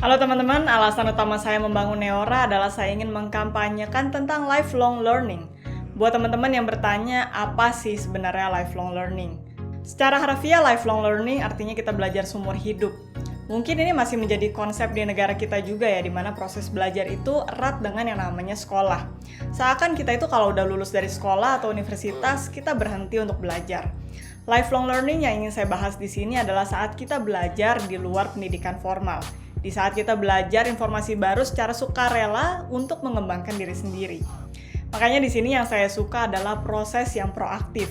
Halo teman-teman, alasan utama saya membangun Neora adalah saya ingin mengkampanyekan tentang lifelong learning. Buat teman-teman yang bertanya, apa sih sebenarnya lifelong learning? Secara harfiah, lifelong learning artinya kita belajar seumur hidup. Mungkin ini masih menjadi konsep di negara kita juga ya, di mana proses belajar itu erat dengan yang namanya sekolah. Seakan kita itu kalau udah lulus dari sekolah atau universitas, kita berhenti untuk belajar. Lifelong learning yang ingin saya bahas di sini adalah saat kita belajar di luar pendidikan formal. Di saat kita belajar informasi baru secara sukarela untuk mengembangkan diri sendiri. Makanya di sini yang saya suka adalah proses yang proaktif.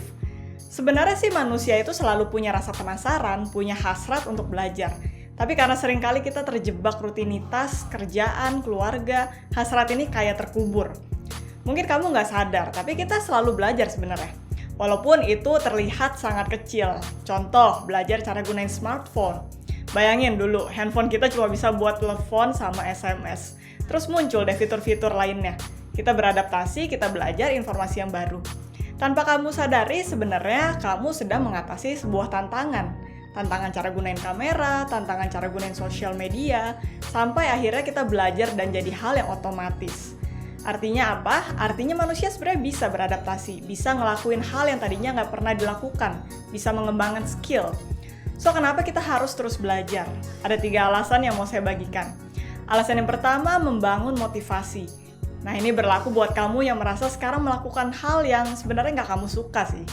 Sebenarnya sih manusia itu selalu punya rasa penasaran, punya hasrat untuk belajar. Tapi karena seringkali kita terjebak rutinitas, kerjaan, keluarga, hasrat ini kayak terkubur. Mungkin kamu nggak sadar, tapi kita selalu belajar sebenarnya. Walaupun itu terlihat sangat kecil. Contoh, belajar cara gunain smartphone. Bayangin dulu, handphone kita cuma bisa buat telepon sama SMS. Terus muncul deh fitur-fitur lainnya. Kita beradaptasi, kita belajar informasi yang baru. Tanpa kamu sadari, sebenarnya kamu sedang mengatasi sebuah tantangan. Tantangan cara gunain kamera, tantangan cara gunain sosial media, sampai akhirnya kita belajar dan jadi hal yang otomatis. Artinya apa? Artinya manusia sebenarnya bisa beradaptasi, bisa ngelakuin hal yang tadinya nggak pernah dilakukan, bisa mengembangkan skill. So, kenapa kita harus terus belajar? Ada 3 alasan yang mau saya bagikan. Alasan yang pertama, membangun motivasi. Nah, ini berlaku buat kamu yang merasa sekarang melakukan hal yang sebenarnya nggak kamu suka sih.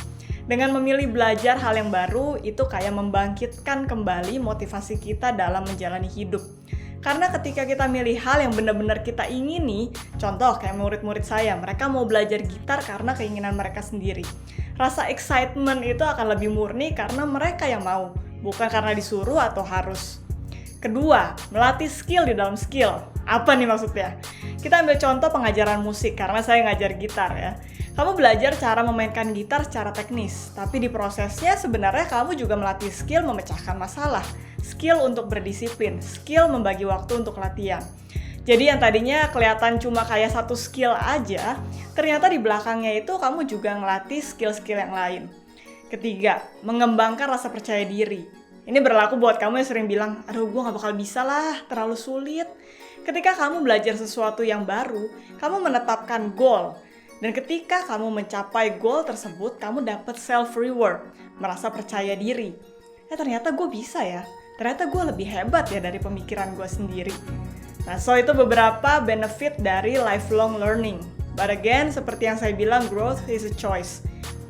Dengan memilih belajar hal yang baru, itu kayak membangkitkan kembali motivasi kita dalam menjalani hidup. Karena ketika kita milih hal yang benar-benar kita ingini, contoh kayak murid-murid saya, mereka mau belajar gitar karena keinginan mereka sendiri. Rasa excitement itu akan lebih murni karena mereka yang mau. Bukan karena disuruh atau harus. Kedua, melatih skill di dalam skill. Apa nih maksudnya? Kita ambil contoh pengajaran musik, karena saya ngajar gitar ya. Kamu belajar cara memainkan gitar secara teknis, tapi di prosesnya sebenarnya kamu juga melatih skill memecahkan masalah, skill untuk berdisiplin, skill membagi waktu untuk latihan. Jadi yang tadinya kelihatan cuma kayak satu skill aja, ternyata di belakangnya itu kamu juga ngelatih skill-skill yang lain. Ketiga, mengembangkan rasa percaya diri. Ini berlaku buat kamu yang sering bilang, aduh gue gak bakal bisa lah, terlalu sulit. Ketika kamu belajar sesuatu yang baru, kamu menetapkan goal. Dan ketika kamu mencapai goal tersebut, kamu dapat self-reward, merasa percaya diri. Ternyata gue bisa ya, ternyata gue lebih hebat ya dari pemikiran gue sendiri. Nah, so itu beberapa benefit dari lifelong learning. But again, seperti yang saya bilang, growth is a choice.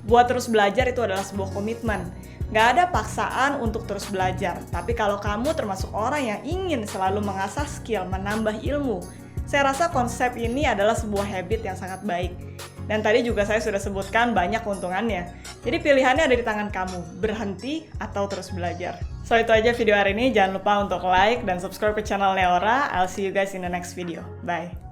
Buat terus belajar itu adalah sebuah komitmen. Gak ada paksaan untuk terus belajar. Tapi kalau kamu termasuk orang yang ingin selalu mengasah skill, menambah ilmu, saya rasa konsep ini adalah sebuah habit yang sangat baik. Dan tadi juga saya sudah sebutkan banyak keuntungannya. Jadi pilihannya ada di tangan kamu, berhenti atau terus belajar. So itu aja video hari ini. Jangan lupa untuk like dan subscribe ke channel Neora. I'll see you guys in the next video. Bye.